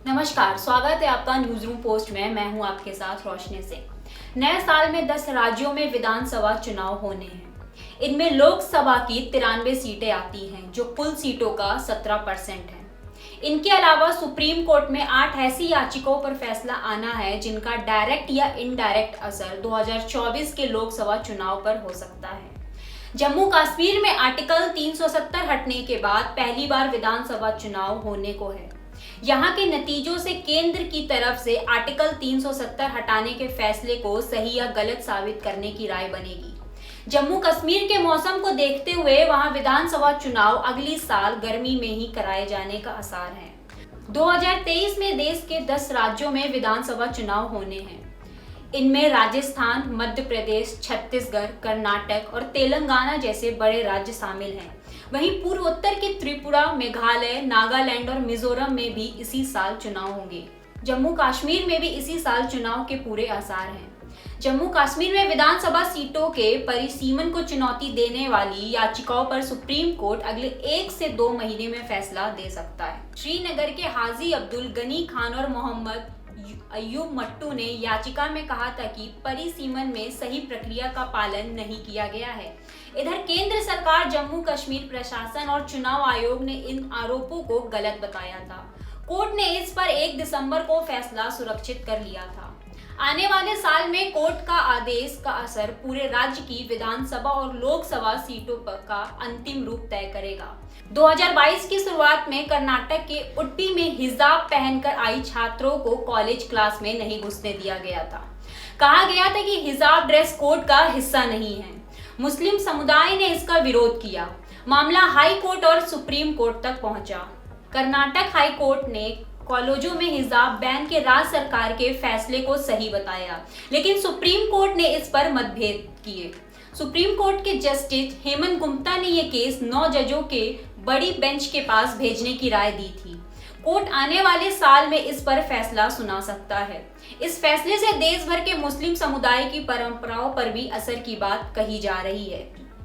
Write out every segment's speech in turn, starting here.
नमस्कार, स्वागत है आपका न्यूज रूम पोस्ट में। मैं हूं आपके साथ रोशनी सिंह। नए साल में 10 राज्यों में विधानसभा चुनाव होने हैं। इनमें लोकसभा की 93 सीटें आती हैं, जो कुल सीटों का 17% है। इनके अलावा सुप्रीम कोर्ट में 8 ऐसी याचिकाओं पर फैसला आना है जिनका डायरेक्ट या इनडायरेक्ट असर 2024 के लोकसभा चुनाव पर हो सकता है। जम्मू कश्मीर में आर्टिकल 370 हटने के बाद पहली बार विधानसभा चुनाव होने को है। यहाँ के नतीजों से केंद्र की तरफ से आर्टिकल 370 हटाने के फैसले को सही या गलत साबित करने की राय बनेगी। जम्मू कश्मीर के मौसम को देखते हुए वहां विधानसभा चुनाव अगली साल गर्मी में ही कराए जाने का आसार है। 2023 में देश के 10 राज्यों में विधानसभा चुनाव होने हैं। इनमें राजस्थान, मध्य प्रदेश, छत्तीसगढ़, कर्नाटक और तेलंगाना जैसे बड़े राज्य शामिल हैं। वहीं पूर्वोत्तर के त्रिपुरा, मेघालय, नागालैंड और मिजोरम में भी इसी साल चुनाव होंगे। जम्मू कश्मीर में भी इसी साल चुनाव के पूरे आसार हैं। जम्मू कश्मीर में विधानसभा सीटों के परिसीमन को चुनौती देने वाली याचिकाओं पर सुप्रीम कोर्ट अगले 1 से 2 महीने में फैसला दे सकता है। श्रीनगर के हाजी अब्दुल गनी खान और मोहम्मद अयूब मट्टू ने याचिका में कहा था कि परिसीमन में सही प्रक्रिया का पालन नहीं किया गया है। इधर केंद्र सरकार, जम्मू कश्मीर प्रशासन और चुनाव आयोग ने इन आरोपों को गलत बताया था। कोर्ट ने इस पर 1 दिसंबर को फैसला सुरक्षित कर लिया था। आने वाले साल में कोर्ट का आदेश का असर पूरे राज्य की विधानसभा और लोकसभा सीटों पर का अंतिम रूप तय करेगा। 2022 की शुरुआत में कर्नाटक के उडुपी में हिजाब पहनकर आई छात्रों को कॉलेज क्लास में नहीं घुसने दिया गया था। कहा गया था कि हिजाब ड्रेस कोड का हिस्सा नहीं है। मुस्लिम समुदाय ने इसका विरोध किया। मामला हाई कोर्ट और सुप्रीम कोर्ट तक पहुंचा। कर्नाटक हाई कोर्ट ने कॉलेजों में हिजाब बैन के राज्य सरकार के फैसले को सही बताया, लेकिन सुप्रीम कोर्ट ने इस पर मतभेद किए। सुप्रीम कोर्ट के जस्टिस हेमंत गुप्ता ने यह केस 9 जजों के बड़ी बेंच के पास भेजने की राय दी थी। कोर्ट आने वाले साल में इस पर फैसला सुना सकता है। इस फैसले से देश भर के मुस्लिम समुदाय की परंपराओं पर भी असर की बात कही जा रही है।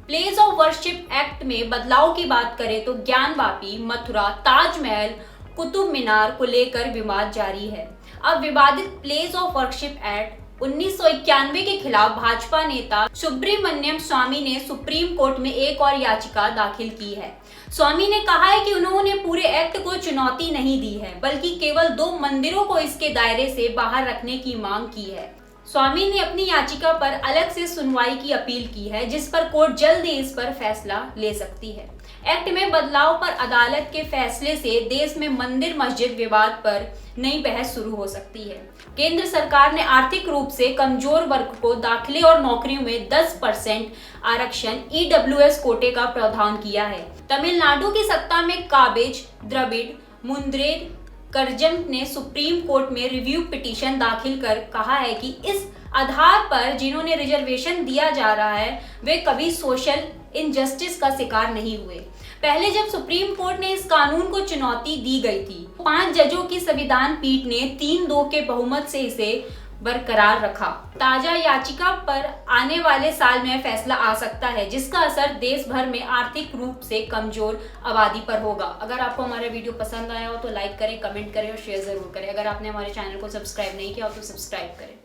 प्लेस ऑफ वर्शिप एक्ट में बदलाव की बात करें तो ज्ञानवापी, मथुरा, ताजमहल, कुतुब मीनार को लेकर विवाद जारी है। अब विवादित प्लेस ऑफ वर्शिप एक्ट 1991 के खिलाफ भाजपा नेता सुब्रमण्यम स्वामी ने सुप्रीम कोर्ट में एक और याचिका दाखिल की है। स्वामी ने कहा है कि उन्होंने पूरे एक्ट को चुनौती नहीं दी है, बल्कि केवल 2 मंदिरों को इसके दायरे से बाहर रखने की मांग की है। स्वामी ने अपनी याचिका पर अलग से सुनवाई की अपील की है, जिस पर कोर्ट जल्द ही इस पर फैसला ले सकती है। एक्ट में बदलाव पर अदालत के फैसले से देश में मंदिर मस्जिद विवाद पर नई बहस शुरू हो सकती है। केंद्र सरकार ने आर्थिक रूप से कमजोर वर्ग को दाखिले और नौकरियों में 10% आरक्षण EWS कोटे का प्रावधान किया है। तमिलनाडु की सत्ता में काबिज द्रविड़ मुनेत्र करजन ने सुप्रीम कोर्ट में रिव्यू पिटीशन दाखिल कर कहा है कि इस आधार पर जिन्होंने रिजर्वेशन दिया जा रहा है वे कभी सोशल इनजस्टिस का शिकार नहीं हुए। पहले जब सुप्रीम कोर्ट ने इस कानून को चुनौती दी गई थी, 5 जजों की संविधान पीठ ने 3-2 के बहुमत से इसे बरकरार रखा। ताजा याचिका पर आने वाले साल में फैसला आ सकता है, जिसका असर देश भर में आर्थिक रूप से कमजोर आबादी पर होगा। अगर आपको हमारा वीडियो पसंद आया हो तो लाइक करें, कमेंट करें और शेयर जरूर करें। अगर आपने हमारे चैनल को सब्सक्राइब नहीं किया हो तो सब्सक्राइब करें।